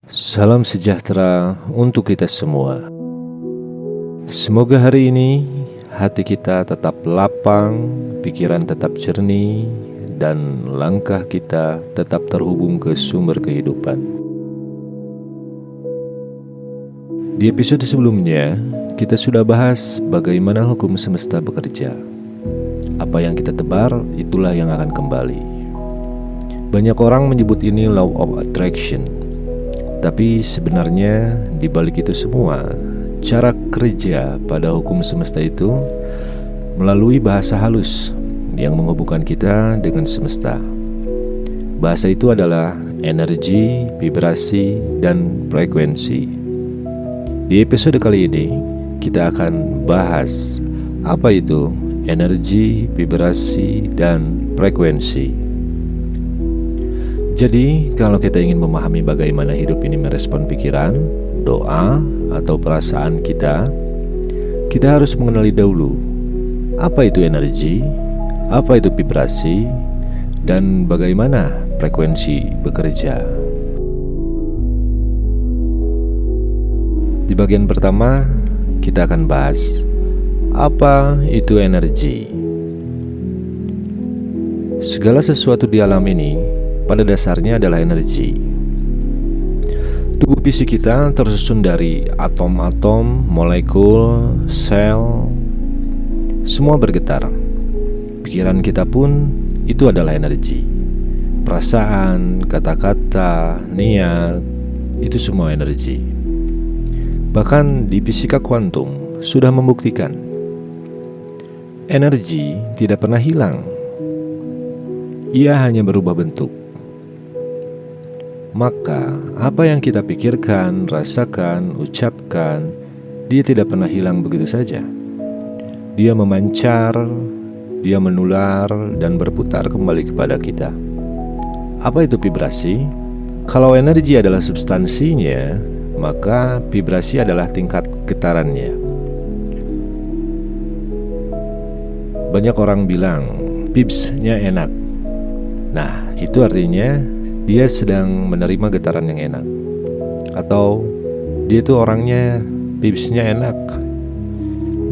Salam sejahtera untuk kita semua. Semoga hari ini hati kita tetap lapang, pikiran tetap jernih, dan langkah kita tetap terhubung ke sumber kehidupan. Di episode sebelumnya, kita sudah bahas bagaimana hukum semesta bekerja. Apa yang kita tebar, itulah yang akan kembali. Banyak orang menyebut ini law of attraction. Tapi sebenarnya di balik itu semua, cara kerja pada hukum semesta itu melalui bahasa halus yang menghubungkan kita dengan semesta. Bahasa itu adalah energi, vibrasi, dan frekuensi. Di episode kali ini, kita akan bahas apa itu energi, vibrasi, dan frekuensi. Jadi, kalau kita ingin memahami bagaimana hidup ini merespon pikiran, doa, atau perasaan kita harus mengenali dahulu apa itu energi, apa itu vibrasi, dan bagaimana frekuensi bekerja. Di bagian pertama, kita akan bahas apa itu energi. Segala sesuatu di alam ini pada dasarnya adalah energi. Tubuh fisik kita tersusun dari atom-atom, molekul, sel, semua bergetar. Pikiran kita pun itu adalah energi. Perasaan, kata-kata, niat, itu semua energi. Bahkan di fisika kuantum sudah membuktikan energi tidak pernah hilang. Ia hanya berubah bentuk. Maka apa yang kita pikirkan, rasakan, ucapkan, dia tidak pernah hilang begitu saja. Dia memancar, dia menular, dan berputar kembali kepada kita. Apa itu vibrasi? Kalau energi adalah substansinya, maka vibrasi adalah tingkat getarannya. Banyak orang bilang vibes-nya enak. Nah, itu artinya dia sedang menerima getaran yang enak, atau dia itu orangnya vibes-nya enak.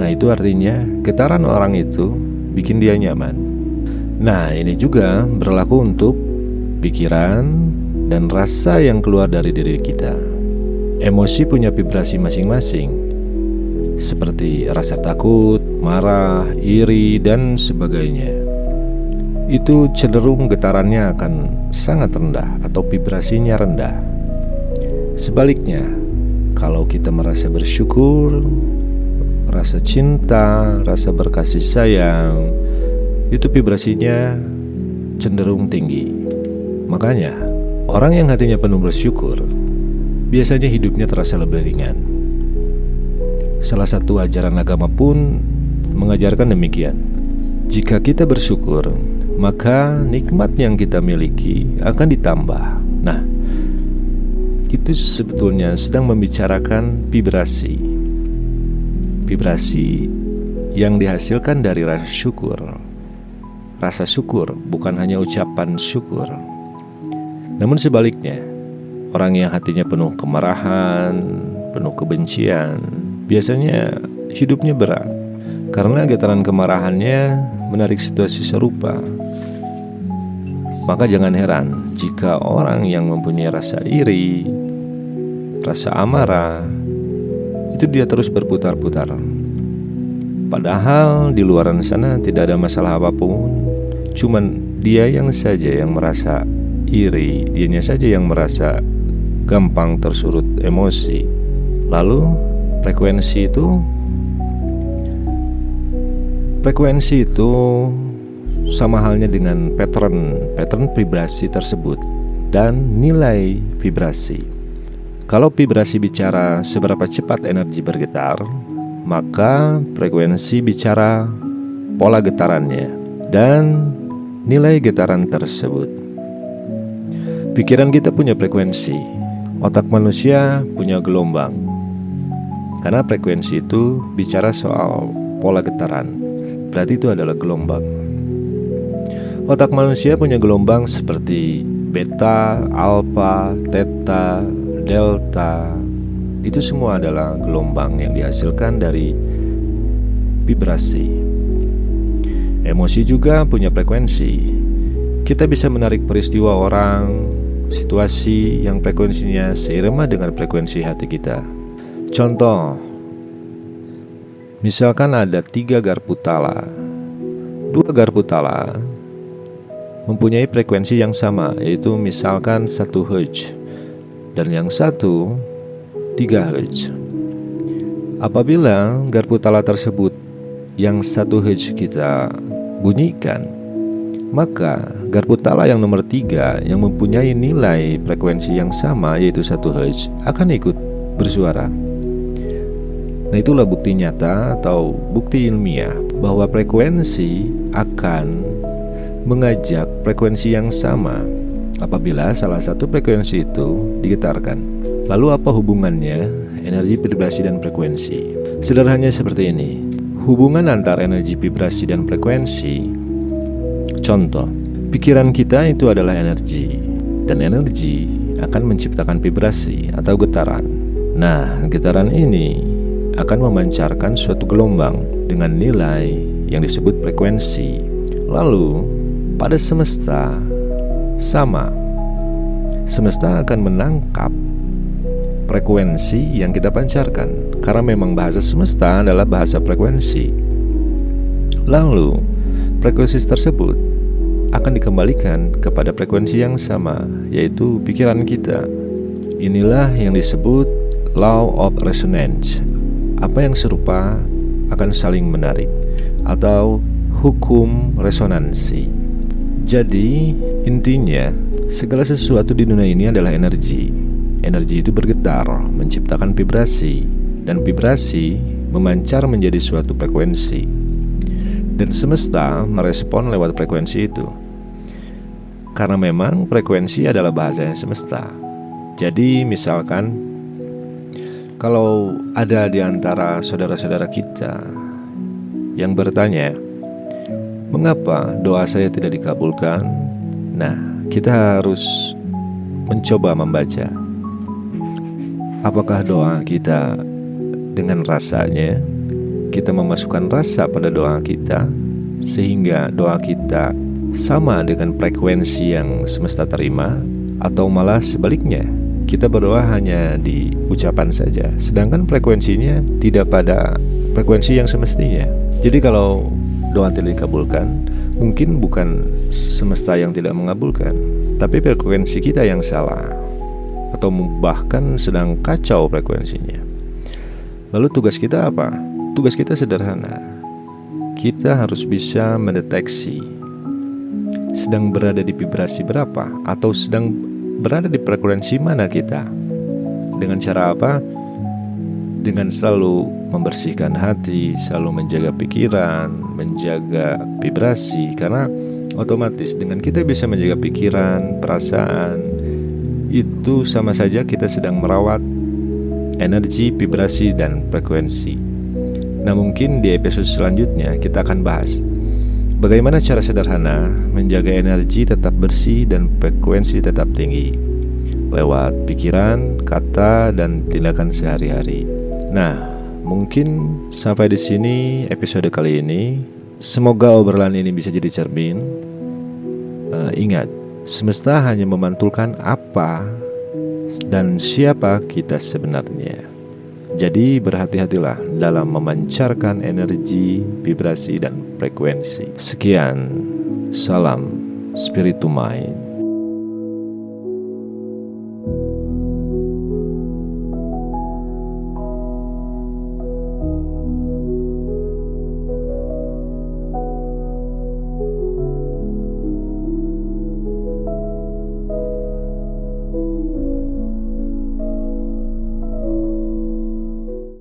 Nah, itu artinya getaran orang itu bikin dia nyaman. Nah, ini juga berlaku untuk pikiran dan rasa yang keluar dari diri kita. Emosi punya vibrasi masing-masing, seperti rasa takut, marah, iri, dan sebagainya. Itu cenderung getarannya akan sangat rendah atau vibrasinya rendah. Sebaliknya, kalau kita merasa bersyukur, rasa cinta, rasa berkasih sayang, itu vibrasinya cenderung tinggi. Makanya, orang yang hatinya penuh bersyukur biasanya hidupnya terasa lebih ringan. Salah satu ajaran agama pun mengajarkan demikian. Jika kita bersyukur, maka nikmat yang kita miliki akan ditambah. Nah, itu sebetulnya sedang membicarakan vibrasi. Vibrasi yang dihasilkan dari rasa syukur. Rasa syukur bukan hanya ucapan syukur. Namun sebaliknya, orang yang hatinya penuh kemarahan, penuh kebencian, biasanya hidupnya berat karena getaran kemarahannya menarik situasi serupa. Maka jangan heran jika orang yang mempunyai rasa iri, rasa amarah, itu dia terus berputar-putar. Padahal di luar sana tidak ada masalah apapun. Cuman dia yang saja yang merasa iri, dianya saja yang merasa gampang tersurut emosi. Lalu frekuensi itu sama halnya dengan pattern vibrasi tersebut dan nilai vibrasi. Kalau vibrasi bicara seberapa cepat energi bergetar, maka frekuensi bicara pola getarannya dan nilai getaran tersebut. Pikiran kita punya frekuensi, otak manusia punya gelombang. Karena frekuensi itu bicara soal pola getaran, berarti itu adalah gelombang. Otak manusia punya gelombang seperti beta, alfa, theta, delta, itu semua adalah gelombang yang dihasilkan dari vibrasi. Emosi juga punya frekuensi. Kita bisa menarik peristiwa orang, situasi yang frekuensinya seirama dengan frekuensi hati kita. Contoh, misalkan ada 3 garpu tala. 2 garpu tala mempunyai frekuensi yang sama, yaitu misalkan 1 Hz, dan yang satu 3 Hz. Apabila garpu tala tersebut yang 1 Hz kita bunyikan, maka garpu tala yang nomor 3 yang mempunyai nilai frekuensi yang sama, yaitu 1 Hz, akan ikut bersuara. Nah, itulah bukti nyata atau bukti ilmiah bahwa frekuensi akan mengajak frekuensi yang sama apabila salah satu frekuensi itu digetarkan. Lalu apa hubungannya energi vibrasi dan frekuensi? Sederhananya seperti ini. Hubungan antara energi vibrasi dan frekuensi. Contoh, pikiran kita itu adalah energi, dan energi akan menciptakan vibrasi atau getaran. Nah, getaran ini akan memancarkan suatu gelombang dengan nilai yang disebut frekuensi. Lalu pada semesta sama, semesta akan menangkap frekuensi yang kita pancarkan, karena memang bahasa semesta adalah bahasa frekuensi. Lalu frekuensi tersebut akan dikembalikan kepada frekuensi yang sama, yaitu pikiran kita. Inilah yang disebut law of resonance. Apa yang serupa akan saling menarik, atau hukum resonansi. Jadi intinya, segala sesuatu di dunia ini adalah energi. Energi itu bergetar, menciptakan vibrasi, dan vibrasi memancar menjadi suatu frekuensi. Dan semesta merespon lewat frekuensi itu. Karena memang frekuensi adalah bahasanya semesta. Jadi misalkan, kalau ada di antara saudara-saudara kita yang bertanya, mengapa doa saya tidak dikabulkan? Nah, kita harus mencoba membaca. Apakah doa kita dengan rasanya, kita memasukkan rasa pada doa kita, sehingga doa kita sama dengan frekuensi yang semesta terima, atau malah sebaliknya, kita berdoa hanya di ucapan saja, sedangkan frekuensinya tidak pada frekuensi yang semestinya. Jadi kalau doa tidak dikabulkan, mungkin bukan semesta yang tidak mengabulkan, tapi frekuensi kita yang salah, atau bahkan sedang kacau frekuensinya. Lalu tugas kita apa? Tugas kita sederhana. Kita harus bisa mendeteksi sedang berada di vibrasi berapa, atau sedang berada di frekuensi mana kita. Dengan cara apa? Dengan selalu membersihkan hati, selalu menjaga pikiran, menjaga vibrasi. Karena otomatis dengan kita bisa menjaga pikiran, perasaan, itu sama saja kita sedang merawat energi, vibrasi, dan frekuensi. Nah, mungkin di episode selanjutnya kita akan bahas bagaimana cara sederhana menjaga energi tetap bersih dan frekuensi tetap tinggi lewat pikiran, kata, dan tindakan sehari-hari. Nah, mungkin sampai di sini episode kali ini. Semoga obrolan ini bisa jadi cermin. Ingat, semesta hanya memantulkan apa dan siapa kita sebenarnya. Jadi berhati-hatilah dalam memancarkan energi, vibrasi, dan frekuensi. Sekian, salam Spiritu Mind.